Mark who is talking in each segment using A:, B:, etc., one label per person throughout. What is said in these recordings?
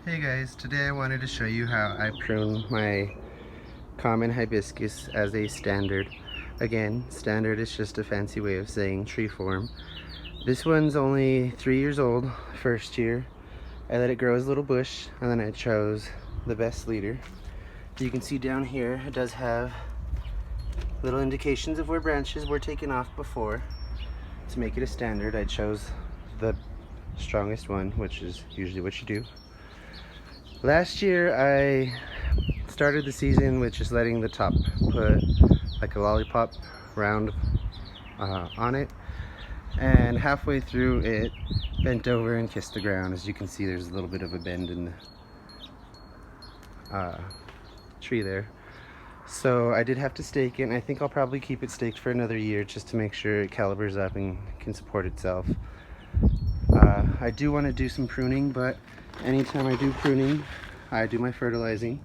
A: Hey guys, today I wanted to show you how I prune my common hibiscus as a standard. Again, standard is just a fancy way of saying tree form. This one's only 3 years old, first year. I let it grow as a little bush and then I chose the best leader. You can see down here it does have little indications of where branches were taken off before. To make it a standard, I chose the strongest one, which is usually what you do. Last year I started the season with just letting the top put like a lollipop round on it, and halfway through it bent over and kissed the ground. As you can see, there's a little bit of a bend in the tree there. So I did have to stake it, and I think I'll probably keep it staked for another year just to make sure it calibers up and can support itself. I do want to do some pruning, but anytime I do pruning, I do my fertilizing.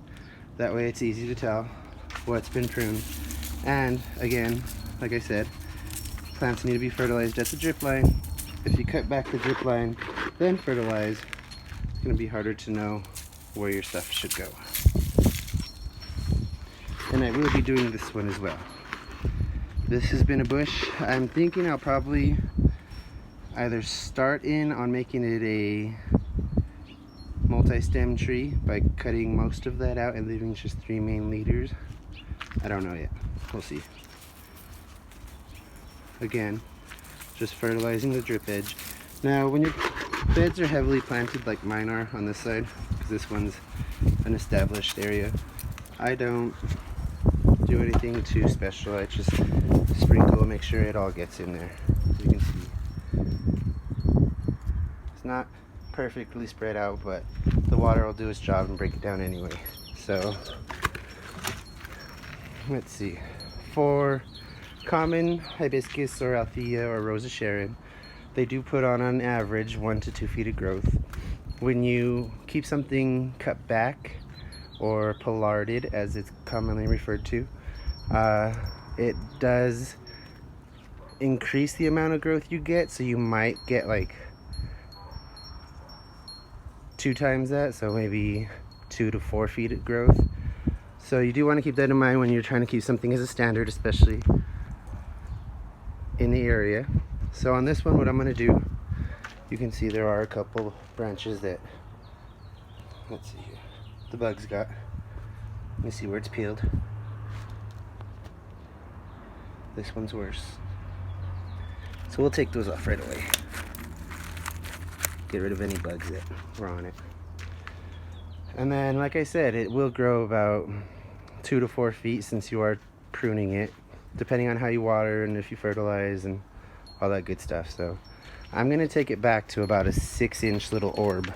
A: That way it's easy to tell what's been pruned. And again, like I said, plants need to be fertilized at the drip line. If you cut back the drip line, then fertilize, it's going to be harder to know where your stuff should go. And I will be doing this one as well. This has been a bush. I'm thinking I'll probably either start in on making it a multi-stem tree by cutting most of that out and leaving just 3 main leaders. I don't know yet. We'll see. Again, just fertilizing the drip edge. Now, when your beds are heavily planted like mine are on this side, because this one's an established area, I don't do anything too special. I just sprinkle and make sure it all gets in there. As you can see, it's not perfectly spread out, but the water will do its job and break it down anyway. So let's see, for common hibiscus or Althea or Rose of Sharon, they do put on average 1 to 2 feet of growth. When you keep something cut back or pollarded, as it's commonly referred to, it does increase the amount of growth you get, so you might get like 2 times that, so maybe 2 to 4 feet of growth. So you do want to keep that in mind when you're trying to keep something as a standard, especially in the area. So on this one, what I'm going to do, you can see there are a couple branches that, let's see here, the bugs got. Let me see where it's peeled. This one's worse. So we'll take those off right away. Get rid of any bugs that were on it. And then, like I said, it will grow about 2 to 4 feet since you are pruning it, depending on how you water and if you fertilize and all that good stuff. So I'm going to take it back to about a 6-inch little orb.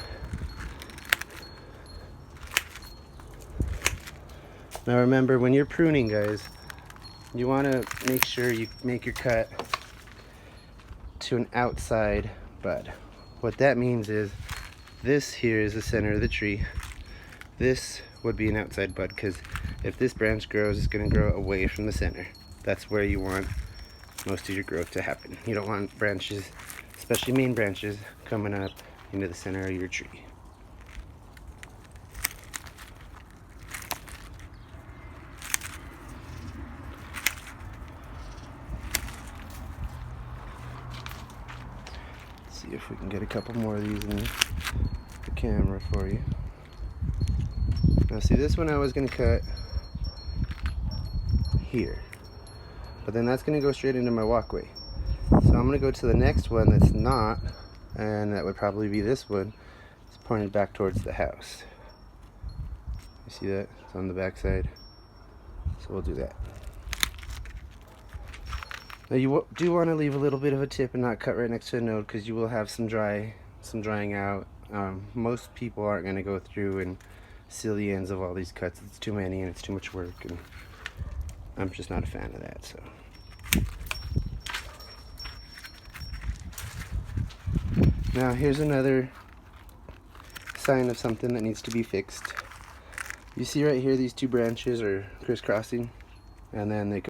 A: Now remember, when you're pruning, guys, you want to make sure you make your cut to an outside bud. What that means is this here is the center of the tree. This would be an outside bud, because if this branch grows, it's going to grow away from the center. That's where you want most of your growth to happen. You don't want branches, especially main branches, coming up into the center of your tree. See if we can get a couple more of these in the camera for you. Now see, this one I was going to cut here, but then that's going to go straight into my walkway. So I'm going to go to the next one that's not, and that would probably be this one. It's pointed back towards the house. You see that? It's on the back side. So we'll do that. Now you do want to leave a little bit of a tip and not cut right next to a node, because you will have some drying out. Most people aren't going to go through and seal the ends of all these cuts. It's too many and it's too much work, and I'm just not a fan of that. So now here's another sign of something that needs to be fixed. You see right here, these 2 branches are crisscrossing, and then they